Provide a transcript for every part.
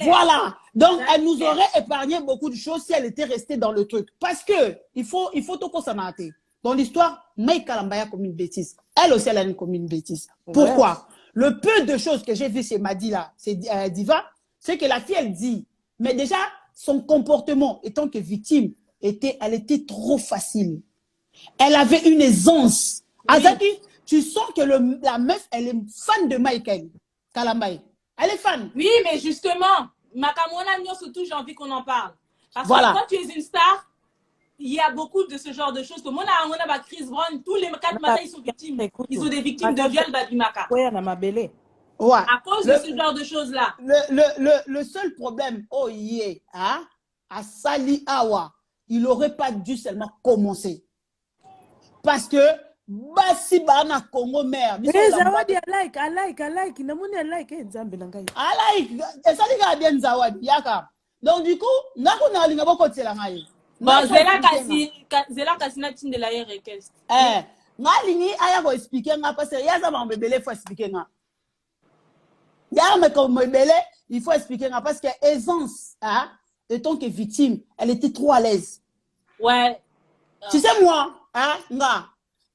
Voilà. Donc, elle nous aurait épargné beaucoup de choses si elle était restée dans le truc. Parce que, il faut tout qu'on s'en arrête. Dans l'histoire, May Kalambay a commis une bêtise. Elle aussi, elle a commis une bêtise. Pourquoi? Le peu de choses que j'ai vu chez Madi là, c'est Diva, c'est que la fille, elle dit, mais déjà, son comportement, étant que victime, elle était trop facile. Elle avait une aisance. Oui. Azaki, tu sens que la meuf, elle est fan de Michael Kalambay. Elle est fan. Oui, mais justement, Makambu, surtout, j'ai envie qu'on en parle. Parce voilà. que quand tu es une star, il y a beaucoup de ce genre de choses. Comme on a Chris Brown, tous les 4 matins, ils sont victimes. Ils sont des victimes de viol du Maka. Oui, on a ma belle. Ouais. À cause de ce genre de choses-là. Le seul problème, hein, à Sali Awa, il n'aurait pas dû seulement commencer. Parce que, Basi Bana Congo mère. Zawadi, I like. Namuni, I like. I like. Et ça, il y a bien Zawadi. Donc, du coup, n'a pas côté la maille. Bon, Zela Kasina Tinde la request. Ngalini aya go expliquer nga parce que ya za ba mbele faut expliquer nga. Ya me comme mbele, il faut expliquer nga parce que aisance, hein, étant que victime, elle était trop à l'aise. Ouais. Tu sais moi, hein, nga,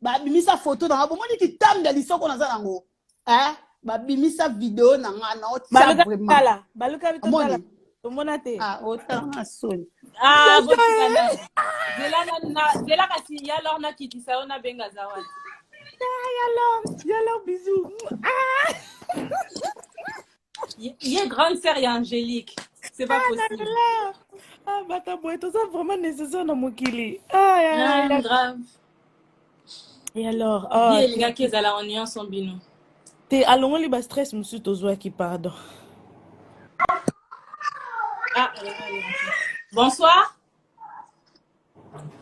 ba bimi sa photo dans ba moni ki tam de l'histoire qu'on a za nango. Hein, ba bimi sa vidéo na nga na o tia vraiment. Baluka bitala. Monate. Ah, autant à son. Ah, bon, Zela kasi ya alors na kiti sa ona benga Zawadi. Yalo bisous. Il est grande sœur et angélique. C'est pas possible. Ah, bah ta boîte, ça vraiment nécessaire dans mon kili. Grave. Et alors, les gars qui sont là en union sont binous. T'es allons les bas stress monsieur Tozoa qui pardon. Ah, bonsoir.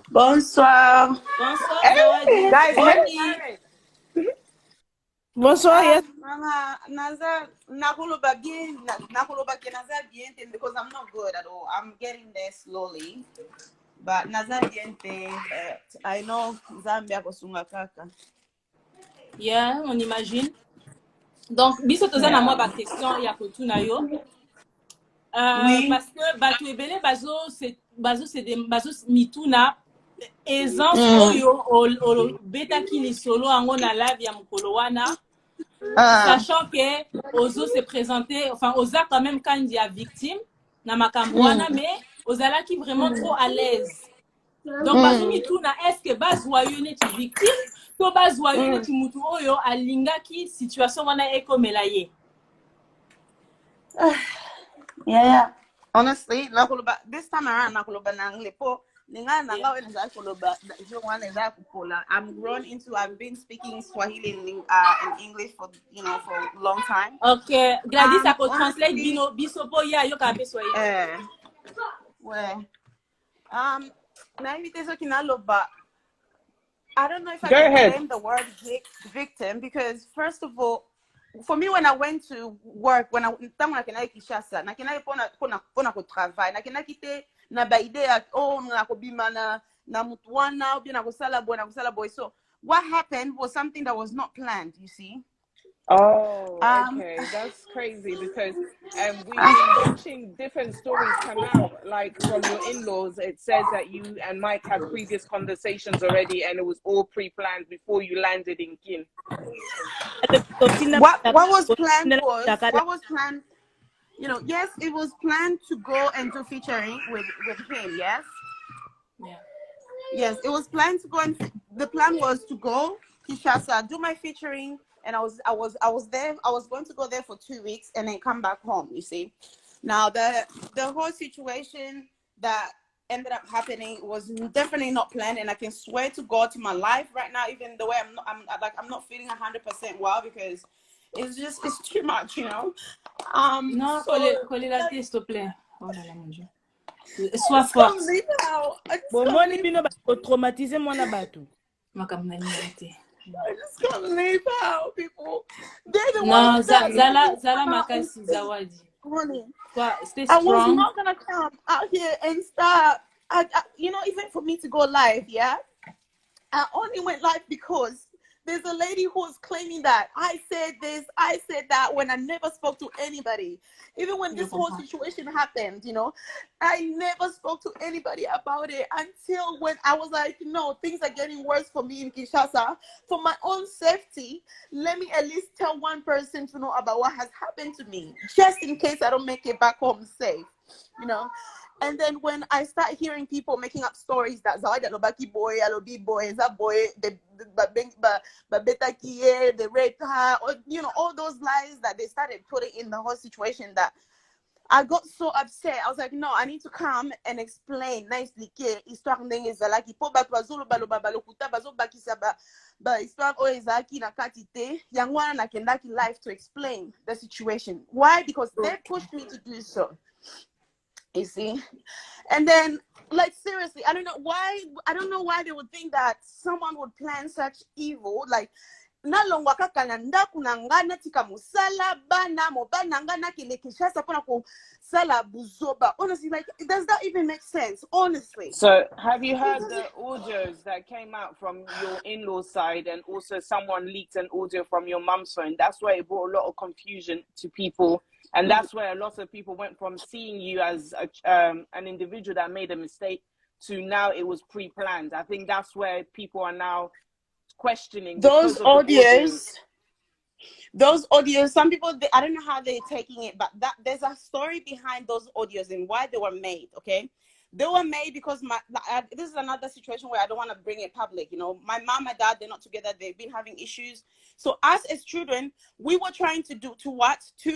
Bonsoir. Bonsoir. Hey, guys, bonsoir. Yes. Mama, Nazar, Nakoloba bien, Nazar bien, because I'm not good at all. I'm getting there slowly. But Nazar bien, I know Zambia Kosunga Kaka. Yeah, on imagine. Donc, biso toza na moi ba question ya kotuna yo. Oui. Parce que Batu Ebele Bazo c'est des Bazo Mituna aisance oyo beta kili solo ango na live ya mukolo wana sachant que Ozo s'est présenté enfin Oza quand même quand il y a victime na makambu wana mais Ozala qui vraiment trop à l'aise. Donc Bazo Mituna est-ce que bazwayo neti victime to bazwayo neti mutu oyo alinga ki situation wana ekomela ye. Yeah. Honestly, this time around, I'm grown into. I've been speaking Swahili in English for for a long time. Okay, Gladys, I could translate bisopo ya yo kape Swahili. Well, but I don't know if I can blame the word victim because first of all. For me, when I went to work, when I Kishasa, na kena pona ko travail, na kena kite na ba idea na ko bimana na mutwana obi na ko sala boy. So what happened was something that was not planned. You see. Oh, okay, that's crazy because we've been watching different stories come out. Like from your in-laws, it says that you and Mike had previous conversations already, and it was all pre-planned before you landed in Kin. What was planned was planned. Yes, it was planned to go and do featuring with him. Yes. Yeah. Yes, it was planned to go, and the plan was to go Kinshasa, do my featuring. And I was there. I was going to go there for 2 weeks and then come back home. You see, now the whole situation that ended up happening was definitely not planned, and I can swear to God to my life right now, even the way I'm not feeling 100% well because it's too much, Non, collez la tête, s'il te plaît. Oh là là, mon Dieu. Sois forte. Bon, moi, les bino traumatisé moi na batu. I just can't leave out, people. They're the ones that Zala Makasi Zawadi. Stay strong. I was not gonna come out here and start. Even for me to go live, yeah. I only went live because there's a lady who was claiming that I said this, I said that, when I never spoke to anybody. Even when this whole situation happened, you know, I never spoke to anybody about it until when I was like, no, things are getting worse for me in Kinshasa. For my own safety, let me at least tell one person to know about what has happened to me, just in case I don't make it back home safe, you know. And then when I start hearing people making up stories that Zawadi alobaki boy, alobi boy, that boy, the beta kiye, the raped her, or you know, all those lies that they started putting in the whole situation, that I got so upset. I was like, no, I need to come and explain nicely. Histoire ndenge ezalaki po bato bazolo balokuta bazo bakisa ba histoire o ezalaki na katite yangwana na kendaki live to explain the situation. Why? Because they pushed me to do so. You see, and then like seriously, I don't know why they would think that someone would plan such evil. Like nalongwaka kananda kunangana tika musala bana mobanangana kile Kinshasa pona ko sala buzoba. Honestly, like, does that even make sense? Honestly. So have you heard the audios that came out from your in-laws side, and also someone leaked an audio from your mum's phone? That's where it brought a lot of confusion to people. And that's where a lot of people went from seeing you as an individual that made a mistake to now it was pre-planned. I think that's where people are now questioning those audios. Those audios, some people, I don't know how they're taking it, but there's a story behind those audios and why they were made, okay? They were made because this is another situation where I don't want to bring it public. You know, my mom and dad, they're not together. They've been having issues. So us as children, we were trying to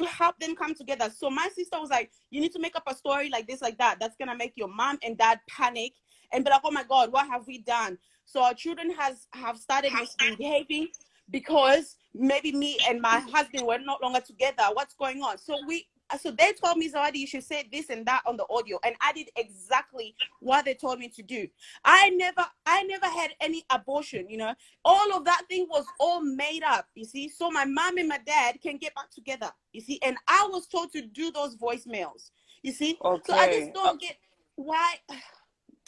help them come together. So my sister was like, you need to make up a story like this, like that. That's going to make your mom and dad panic and be like, oh my God, what have we done? So our children have started misbehaving because maybe me and my husband were no longer together. What's going on? So they told me, Zawadi, you should say this and that on the audio, and I did exactly what they told me to do. I never had any abortion, you know. All of that thing was all made up, you see. So my mom and my dad can get back together, you see. And I was told to do those voicemails, you see. Okay. So I just don't get why.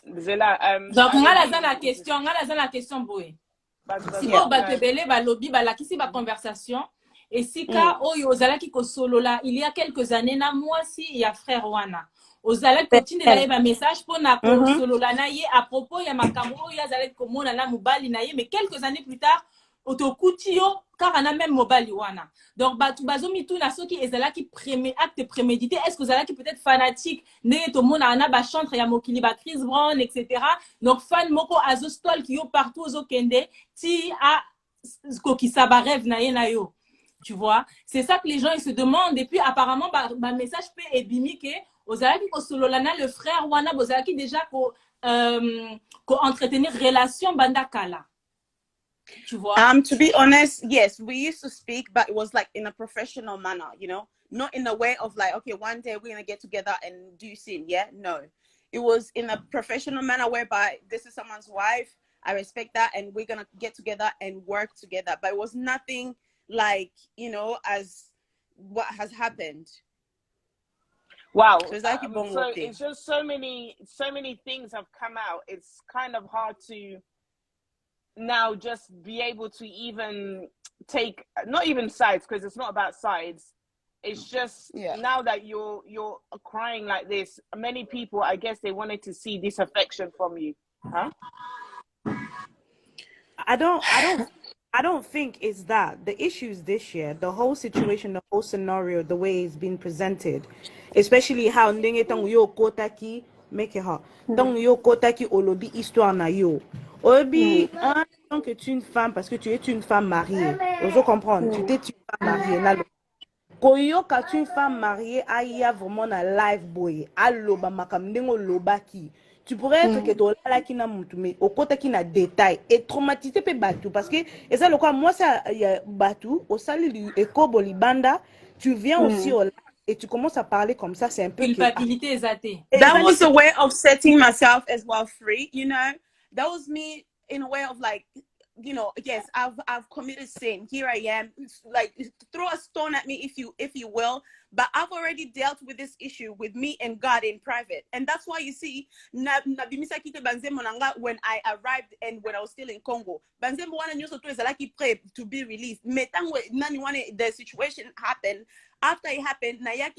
Donc la question boy. Si vous batebele balobi balakisi ba conversation. Et si ka oyo ozalaki ko solo là il y a quelques années na moi si il y a frère wana ozalaki continue d'aller ba message pour na ko solo là na ye à propos ya makambo oyo azalaki ko mona na mobali na ye, mais quelques années plus tard otokuti yo car ana même mobali wana. Donc batu bazomi tout na soki ezalaki acte prémédité, est-ce que ozalaki peut-être fanatique ne to mona ana ba chantre ya mokili ba Chris Brown etc. Donc fan moko azo stol ki yo partout ozo kende ti a ko ki sa ba rêve na ye na yo. Tu vois, c'est ça que les gens ils se demandent. Et puis apparemment, ma message peut être bimique. Ozalaki ko sololana le frère wana bozalaki déjà ko entretenir relation bandakala. Tu vois. To be honest, yes, we used to speak, but it was like in a professional manner, you know, not in a way of like, okay, one day we're gonna get together and do sin. Yeah, no, it was in a professional manner whereby this is someone's wife. I respect that, and we're gonna get together and work together. But it was nothing like, you know, as what has happened. Wow. So it's like it's just so many things have come out. It's kind of hard to now just be able to even take, not even sides, because it's not about sides. It's just now that you're crying like this, many people, I guess they wanted to see this affection from you. Huh? I don't think it's that. The issues this year, the whole situation, the whole scenario, the way it's been presented, especially how ndenge tangu yo kotaki make it hard. Tangu yo kotaki olobi histoire na yo. Olobi tant que tu es une femme parce que tu es une femme mariée. Vous comprenez? Tu es une femme mariée na lo. Koyo ka tu une femme mariée aya vraiment na live boy. Allo ba makamndengo lobaki. Tu pourrais être que tu là qui n'a mutu mais au côté qui n'a détail et traumatisé pe batu parce que et ça le quoi moi ça y a batu au salut du ekoboli banda tu viens aussi au et tu commences à parler comme ça, c'est un peu culpabilité exatée. That was a way of setting myself as well free, you know. That was me in a way of like you know, yes, I've committed sin. Here I am. Like, throw a stone at me if you will. But I've already dealt with this issue with me and God in private. And that's why you see, when I arrived and when I was still in Congo, to be released. The situation happened. After it happened, I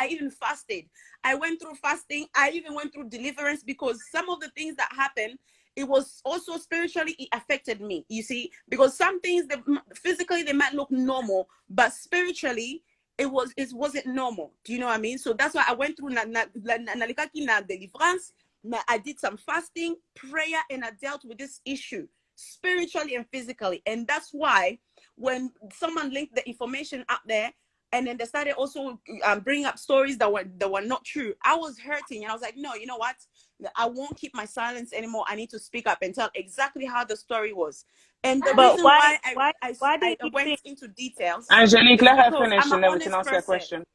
even fasted. I went through fasting. I even went through deliverance, because some of the things that happened, it was also spiritually, it affected me, you see, because some things that physically they might look normal, but spiritually it wasn't normal. Do you know what I mean? So that's why I went through deliverance. I did some fasting, prayer, and I dealt with this issue spiritually and physically. And that's why when someone linked the information up there, and then they started also bringing up stories that were not true, I was hurting, and I was like, no, you know what? I won't keep my silence anymore. I need to speak up and tell exactly how the story was. And the reason why I went into details, Angelique, let her finish I'm and an then we can honest ask her a person. question.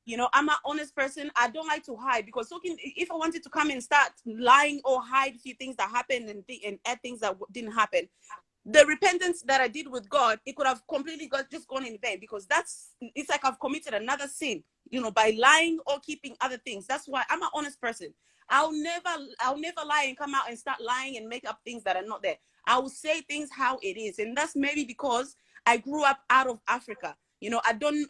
You know, I'm an honest person. I don't like to hide, because if I wanted to come and start lying or hide a few things that happened and add things that didn't happen, the repentance that I did with God, it could have completely just gone in vain, because it's like I've committed another sin, you know, by lying or keeping other things. That's why I'm an honest person. I'll never lie and come out and start lying and make up things that are not there. I will say things how it is. And that's maybe because I grew up out of Africa. You know, I don't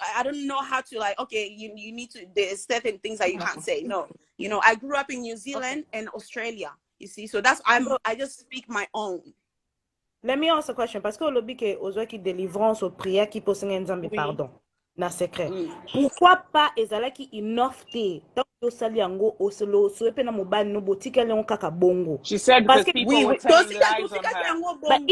know how to, like, okay, you need to, there's certain things that you can't say. No, you know, I grew up in New Zealand and Australia, you see. So that's, I just speak my own. Let me ask a question. Parce que lobby ke ozo ki délivrance au prière qui pose nzambe pardon. Na secret. Pourquoi pas ezalaki enough te tant que sali yango oselo so pe na mobile no botika le kaka bongo. She said because people were telling lies on her. But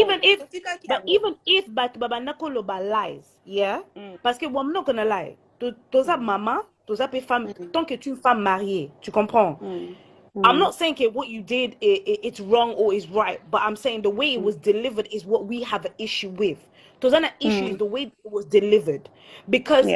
even if but babanda ko loba lies, yeah? Parce que bon not gonna lie. Toza maman, toza pe femme, tant que tu es une femme mariée, tu comprends? I'm not saying what you did it's wrong or is right, but I'm saying the way it was delivered is what we have an issue with. Tozana issue is the way it was delivered. Because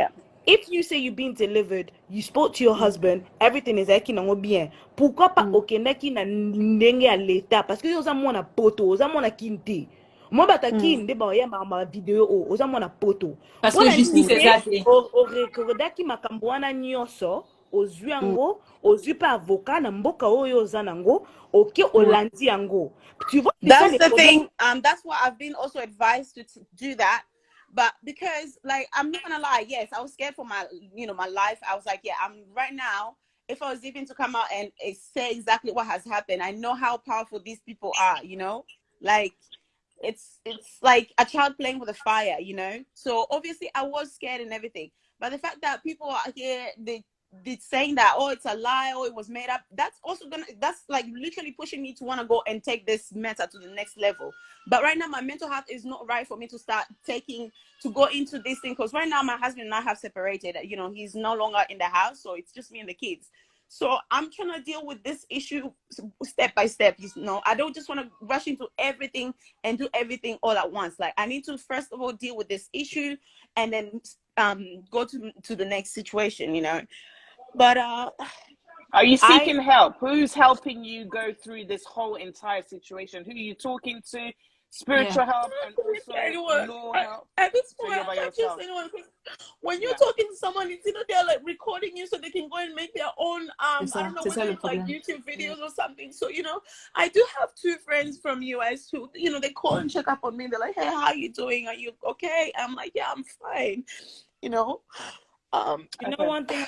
if you say you're being delivered, you spoke to your husband, everything is acting on bien. Pourquoi pas okendaki na ndenge à l'état? Parce que oza mona poto, oza mona kinte. Moi bataki nde ba ya ma vidéo oza mona poto. Parce que justice c'est ça. O recordaki makambo wana nyonso. Ozwi yango, ozwi pa avocat na mboka oyo zanango, oke olandi yango. Tu vois, that's the thing. That's why I've been also advised to do that. But because, like, I'm not gonna lie, yes, I was scared for my life. I was like, yeah, I'm right now. If I was even to come out and say exactly what has happened, I know how powerful these people are. You know, like it's like a child playing with a fire. You know, so obviously I was scared and everything. But the fact that people are here, they saying that, oh, it's a lie, or it was made up, that's like literally pushing me to want to go and take this matter to the next level. But right now my mental health is not right for me to start to go into this thing, because right now my husband and I have separated. You know, he's no longer in the house, so it's just me and the kids. So I'm trying to deal with this issue step by step. You know, I don't just want to rush into everything and do everything all at once. Like, I need to first of all deal with this issue and then go to the next situation, you know. But are you seeking help? Who's helping you go through this whole entire situation? Who are you talking to? Spiritual help and also law help? At this point, I can't just anyone. When you're talking to someone, it's either they're like recording you so they can go and make their own I don't know, whether it's like YouTube videos or something. So, you know, I do have 2 friends from US who, you know, they call and check up on me. They're like, hey, how are you doing? Are you okay? I'm like, yeah, I'm fine. You know, you know one thing.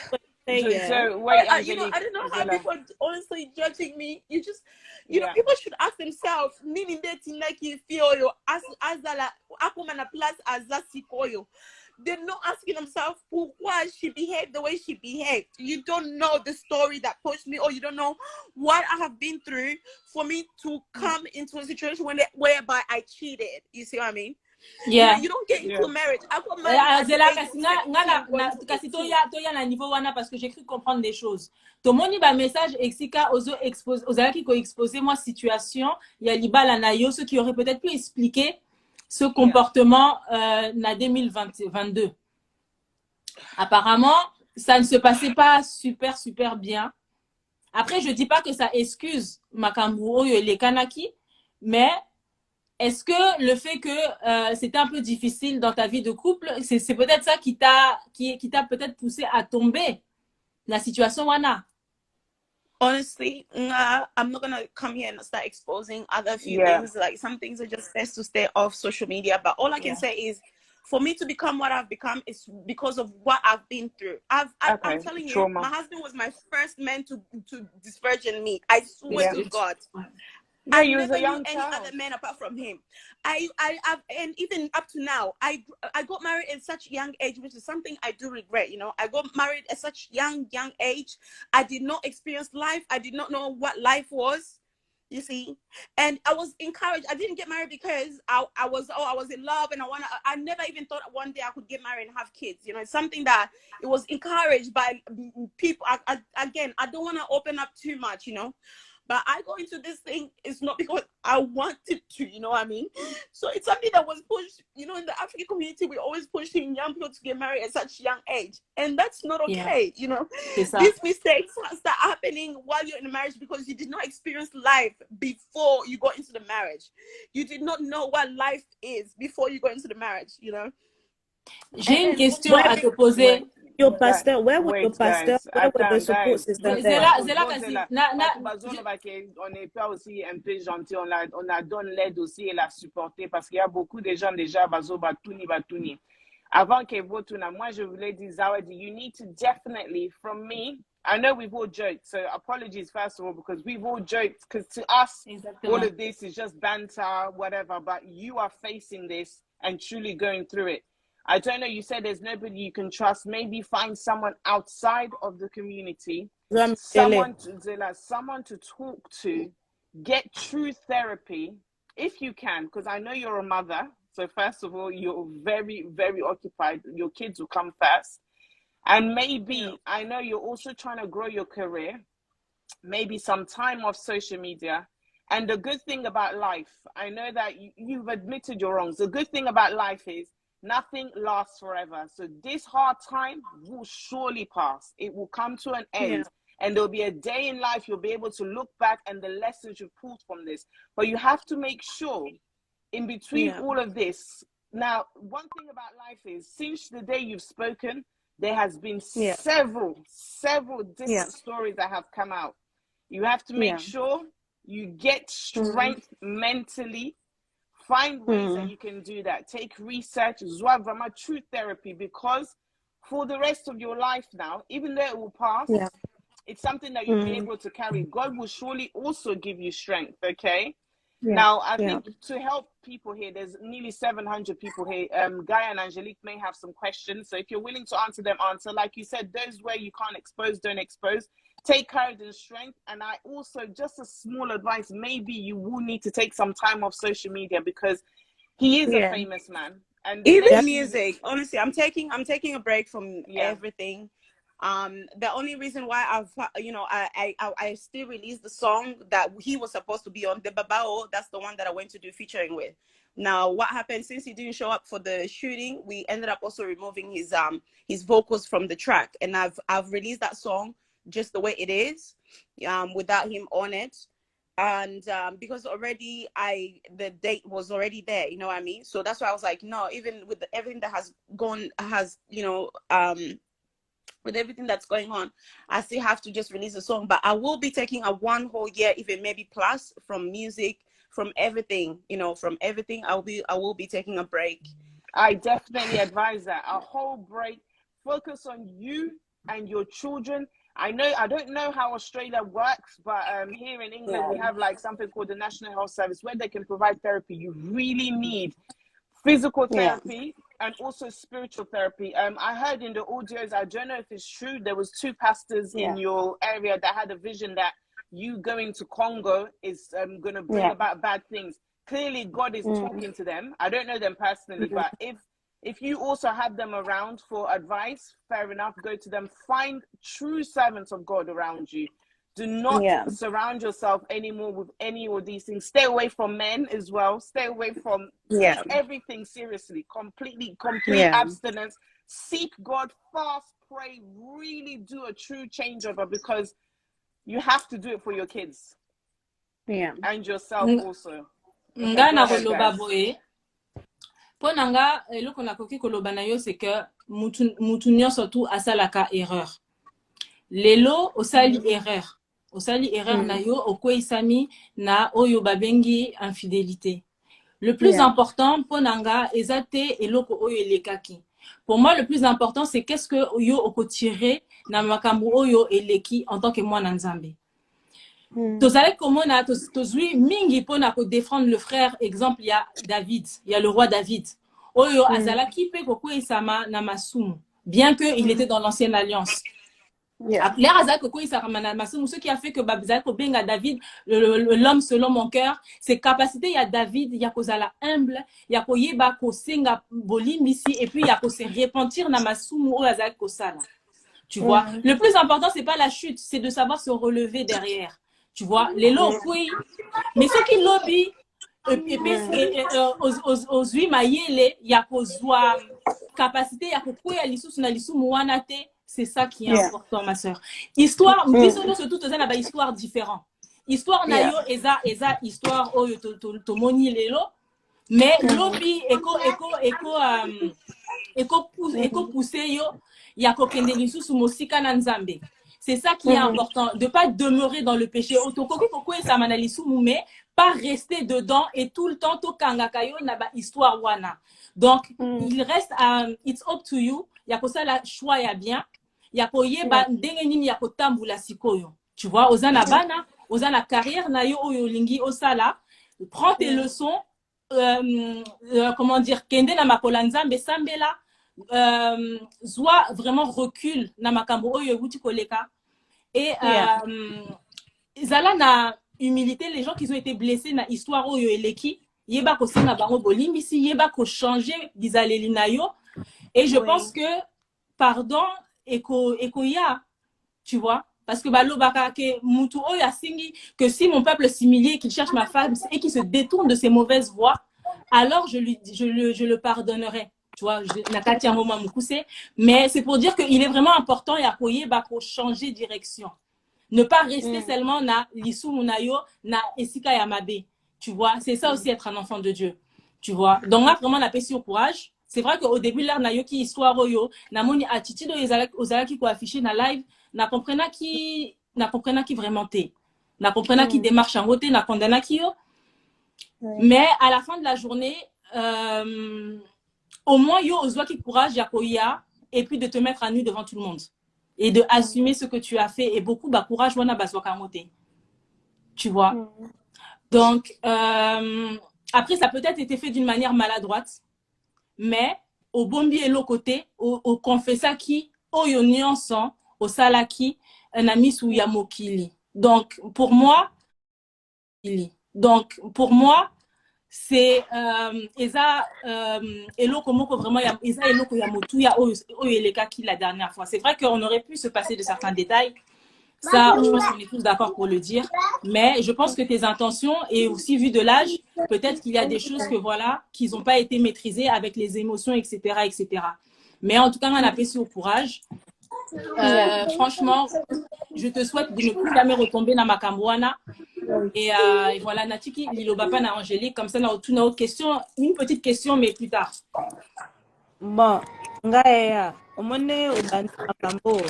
So wait, you know, I don't know how people are honestly judging me. You just, you know, people should ask themselves, meaning that like you feel you as la akumana plus as sikoyo. They're not asking themselves why she behaved the way she behaved. You don't know the story that pushed me, or you don't know what I have been through for me to come into a situation whereby I cheated. You see what I mean? Yeah. You don't get into marriage. I got married. Parce que j'ai cru comprendre des choses. To moni ba message exika ozo expose ozalaki ko exposer moi situation ya libala na yo, ceux qui auraient peut-être pu expliquer ce comportement na 2022. Apparemment, ça ne se passait pas super bien. Après, je dis pas que ça excuse Makambu oyo les Kanaki, mais est-ce que le fait que c'était un peu difficile dans ta vie de couple, c'est peut-être ça qui t'a peut-être poussé à tomber la situation wana? Honestly, I'm not gonna come here and start exposing other few things. Like some things are just best to stay off social media. But all I can say is, for me to become what I've become is because of what I've been through. I'm telling you, my husband was my first man to disvirgin me. I swear to God. I never knew any other man apart from him. I've and even up to now, I got married at such a young age, which is something I do regret. You know, I got married at such young age. I did not experience life. I did not know what life was. You see, and I was encouraged. I didn't get married because I was in love and I never even thought one day I could get married and have kids. You know, it's something that it was encouraged by people. Again, I don't want to open up too much. You know. But I go into this thing, it's not because I wanted to, you know what I mean? So it's something that was pushed, you know, in the African community, we always pushing young people to get married at such a young age. And that's not okay, you know? These mistakes start happening while you're in a marriage because you did not experience life before you got into the marriage. You did not know what life is before you got into the marriage, you know? J'ai une question à te poser. Your pastor, where was your pastor? Where were the support systems there? Zéla, vas-y. On n'est pas aussi un peu gentil, on a donné l'aide aussi et la supporter parce qu'il y a beaucoup de gens déjà, Batouni. Avant que vous tournez, moi je voulais dire, Zawadi, you need to definitely, from me, I know we've all joked, so apologies first of all, because we've all joked, because to us, all of this is just banter, whatever, but you are facing this and truly going through it. I don't know, you said there's nobody you can trust. Maybe find someone outside of the community, someone to talk to, get true therapy, if you can, because I know you're a mother. So first of all, you're very, very occupied. Your kids will come first. And maybe, I know you're also trying to grow your career, maybe some time off social media. And the good thing about life, I know that you've admitted your wrongs. The good thing about life is, nothing lasts forever. So this hard time will surely pass. It will come to an end. And there'll be a day in life you'll be able to look back and the lessons you've pulled from this. But you have to make sure in between all of this. Now, one thing about life is since the day you've spoken, there has been several different stories that have come out. You have to make sure you get strength mentally. Find ways that you can do that. Take research, Zwavama, true therapy, because for the rest of your life now, even though it will pass, it's something that you'll be able to carry. God will surely also give you strength, okay? Now, I think to help people here, there's nearly 700 people here. Guy and Angelique may have some questions. So if you're willing to answer them, answer. Like you said, those where you can't expose, don't expose. Take courage and strength. And I also, just a small advice, maybe you will need to take some time off social media because he is a famous man. And even music, honestly, I'm taking a break from everything. The only reason why I still released the song that he was supposed to be on, the Babao, that's the one that I went to do featuring with. Now, what happened since he didn't show up for the shooting, we ended up also removing his vocals from the track, and I've released that song just the way it is, without him on it. And because already the date was already there, you know what I mean? So that's why I was like, no, even with everything that has gone, with everything that's going on, I still have to just release a song. But I will be taking a 1 whole year, even maybe plus, from music, from everything, from everything. I will be taking a break. I definitely advise that. A whole break. Focus on you and your children. I don't know how Australia works, but here in England, we have like something called the National Health Service where they can provide therapy. You really need physical therapy and also spiritual therapy. I heard in the audios, I don't know if it's true, there was 2 pastors in your area that had a vision that you going to Congo is going to bring about bad things. Clearly, God is talking to them. I don't know them personally, but if you also have them around for advice, fair enough, go to them. Find true servants of God around you. Do not surround yourself anymore with any of these things. Stay away from men as well. Stay away from everything seriously. Complete abstinence. Seek God, fast, pray, really do a true changeover because you have to do it for your kids. And yourself also. nga na koloba boye po nanga eloko na koki koloba na yo c'est que mutu nyonso tu asalaka erreur lelo osali erreur na yo okwesami na oyo babengi infidélité. Le plus important po nanga ezate eloko oyo elekaki. Pour moi le plus important c'est qu'est-ce que oyo okotirer na makambo oyo eleki en tant que mwana nzambe. Tozale komona tozui mingi pona ko défendre le frère, exemple il y a David, il y a le roi David. Oyo azalaki pe kokwesama na masumu bien que il était dans l'ancienne alliance. L'air azal kokwesama na masumu ce qui a fait que babzal ko benga David l'homme selon mon cœur, ses capacités il y a David, il y a kozala humble, il y a koyeba ko senga bolimbisi et puis il y a ko se repentir na masumu oyo azal ko sala. Tu vois, le plus important c'est pas la chute, c'est de savoir se relever derrière. Tu vois, les lots, oui. Mais ceux qui lobby, aux huit maïele, il y a qu'aux capacité, il y a qu'aux alisous na lisou mouanate, c'est ça qui est important, ma soeur. Histoire, surtout, tu as une histoire différente. Histoire na yo, eza histoire oh to moni lelo, mais lobby éco pousser yo, il y a qu'aux kende lisou sou mosika na nzambe. C'est ça qui est important, de ne pas demeurer dans le péché. Mais pas rester dedans et tout le temps, histoire wana. Donc, il reste, it's up to you. Il y a que ça, la choix ya bien. Il y a que il y a que tambula sikoyo. Tu vois, ozana bana, ozana carrière na yo oyo lingi osala. Prends tes leçons, comment dire, kende na makolanza mbesambela. Zwa vraiment recul na makambo oyo wuti koleka et zala na humilité les gens qui ont été blessés na histoire oyo eleki yeba ko singa bango bolimbisi yeba ko changer bizaleli na yo et je pense que pardon eko ya tu vois parce que balobaka ke mutu oyo asingi que si mon peuple s'humilie qu'il cherche ma femme et qu'il se détourne de ses mauvaises voies alors je le pardonnerai. Tu vois, mais c'est pour dire qu'il est vraiment important pour changer de direction. Ne pas rester seulement na l'issou munayo na esika yamabe. Tu vois, c'est ça aussi être un enfant de Dieu. Tu vois, donc là vraiment la paix au courage. C'est vrai qu'au début là na yo qui histoire oyo na moni attitude ozala qui ko afficher na live na comprena qui vraiment té. Na comprena qui démarche en côté na condamna qui yo. Mais à la fin de la journée au moins, yo osoi qui courage, yakoya, et puis de te mettre à nu devant tout le monde. Et de assumer ce que tu as fait. Et beaucoup, bah, courage, wana baswa kamote. Tu vois. Donc, après, ça a peut-être été fait d'une manière maladroite. Mais, au bombi et l'autre côté, au confessa qui, au yonyansan, au salaki, un ami sou yamokili. Donc, pour moi, c'est eza eloko moko vraiment eza eloko ya motu ya oyo eleka ki la dernière fois. C'est vrai qu'on aurait pu se passer de certains détails. Ça, je pense qu'on est tous d'accord pour le dire. Mais je pense que tes intentions, et aussi vu de l'âge, peut-être qu'il y a des choses que voilà, qui n'ont pas été maîtrisées avec les émotions, etc., etc. Mais en tout cas, on a apprécié au courage. Franchement, je te souhaite de ne plus jamais retomber dans ma cambouana. Et voilà, Natiki, Lilobapa, na Angélique, comme ça, on a une autre question, une petite question, mais plus tard. Bon, Ngaya, au moins, au Makambo.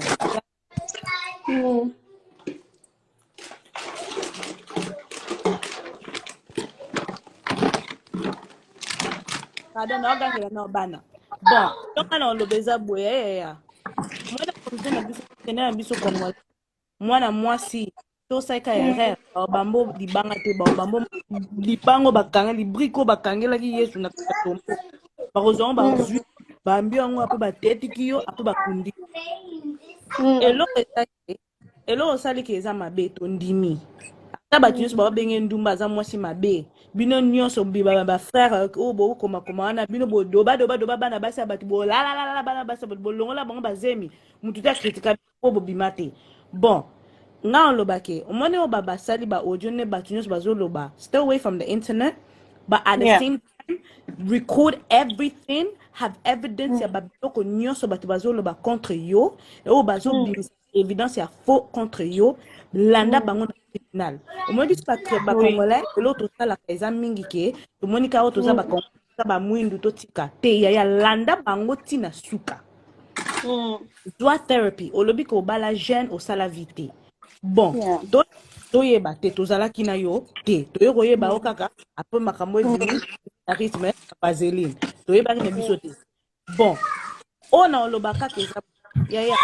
Pardon, non, bana. Bon, donc, on le beza boye. Moi, moi, si. To saika ya bambo libanga te bambo libango bakanga libriko bakangela ki Yesu na katombo bakozon ba zui bambi ngo apo bateti kiyo apo bakundi elo osali ke eza mabe to ndimi ata batu nyonso ba benge ndumba za mwasi mabe bino nyonso biba ba frère o bo koma wana bino bo doba bana basi batu bo la bana basi bo longola bango bazemi mutu ta critique bo bimate bon. Now lobake, umone obaba sali ba audio ne ba tunyos ba zoloba. Stay away from the internet, but at the same time, record everything, have evidence ya baboko nyoso ba tibazoloba contre yo, e o bazo évidence ya faux contre yo, landa bango tribunal. Au moins, bis ba Congolais, l'autre ça la kaisa mingi ke, to monika auto za ba Congolais, ba mwindu to tika, te ya landa bango tina suka. Doit therapy, olobi ko bala jeune au salavité. Bon, to yeba te to zala kina yo, te, to yo yeba o kaka, après makambo bimi, charisme, vaseline. To yeba ki ne biso te. Bon, on a olobaka keza, yeah.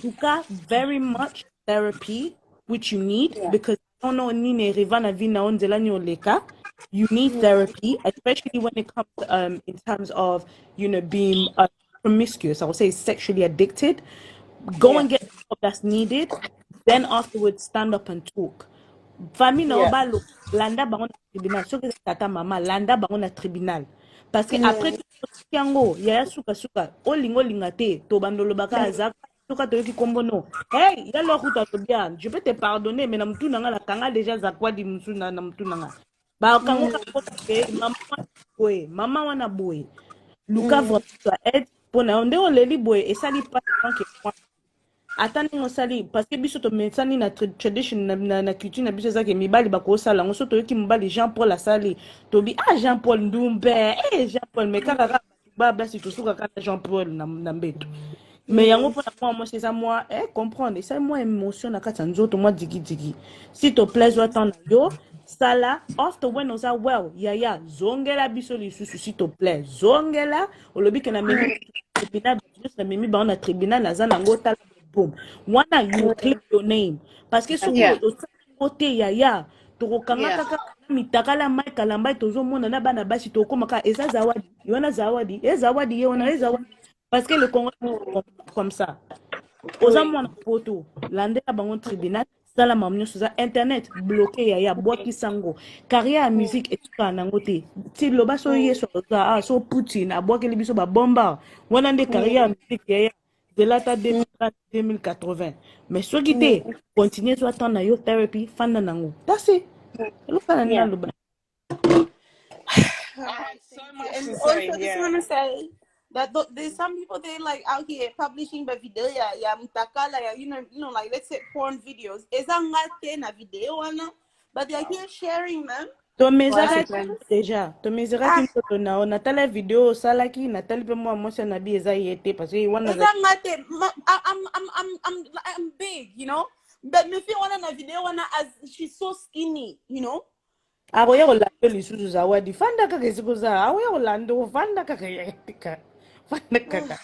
Duka, very much therapy, which you need, because I don't know ni rivana vina onzela ni oleka. You need therapy, especially when it comes in terms of being promiscuous. I would say sexually addicted. Go and get the help that's needed. Then afterwards, stand up and talk. Famille na obalo landa bango na tribunal. So que tata mama landa bango na tribunal. Parce que après yango ya suka olingo lingate to bandolo baka azaka suka to ki kombono. Hey, ya lo kuta to bien. Je peux te pardonner mais na mtu nanga la kanga déjà zakwadi mtu na mtu nanga. Ba kango ka ke mama wana boy. Luka vraiment aide pour na onde on leli boy et ça li pas tant que atani ngosali parce que biso to metsani na tradition na culture na biso zake mibali bako sala ngoso to yoki mibali Jean Paul asali to bi Jean Paul ndumbe Jean Paul me kaka baba si to suka kana Jean Paul na mbeto mais yango pour moi c'est ça moi comprendre ça moi émotion na kata nzoto moi digi s'il te plaît zo attendre yo sala after when oza well ya zongela biso lisusu s'il te plaît zongela olobi ke na memi tribunal na memi ba on a tribunal na za nango tala boom. One you click your name. Parce que ce côté yaya, to kanga kaka mitakala mai kalambay tozo mona na bana basi to komaka eza zawadi. Yona zawadi. Zawadi yona zawadi. Parce que le Congo comme ça. Oza mona poto lande na bango tribunal sala mamnyo sur internet bloqué yaya boki sango. Carrière à musique et tout nango te. Ti loba so yeso so Poutine a boki libiso ba bomba. Wana de carrière à musique yaya de là, 2080. Mais ce qui te continue à attendre your therapy, fan nango. That's it. Look at And also, just want to say that there's some people they like out here publishing the video, mutakala, like let's say porn videos. Ezangate na video but they're here sharing them. To mezara déjà to mezara ki mtoto na ona tala video salaki na tali pe moi na bi eza yete parce que wana I'm big, but me feel one na video as she's so skinny, Aroya olando lisusu zawadi fanda kaka sikuza aroya olando fanda kaka fanda kaka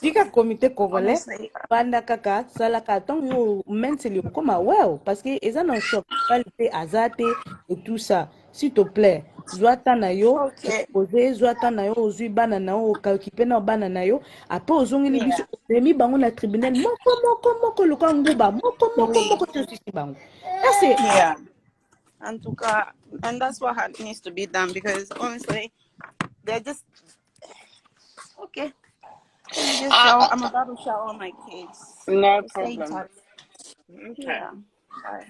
Dika comité congolais fanda kaka salaka tant yo mentally comme well parce que ils ont un choc qualité azate et tout ça s'il te plaît zoata na yo poser zoata na yo ozui bana na yo okipe na bana na yo après ozongeli biso demi bango na tribunal moko lukanguba moko tosisi bango c'est and that's what needs to be done because honestly they're just okay. I'm about to shower my kids. No problem. Okay. Yeah. Bye.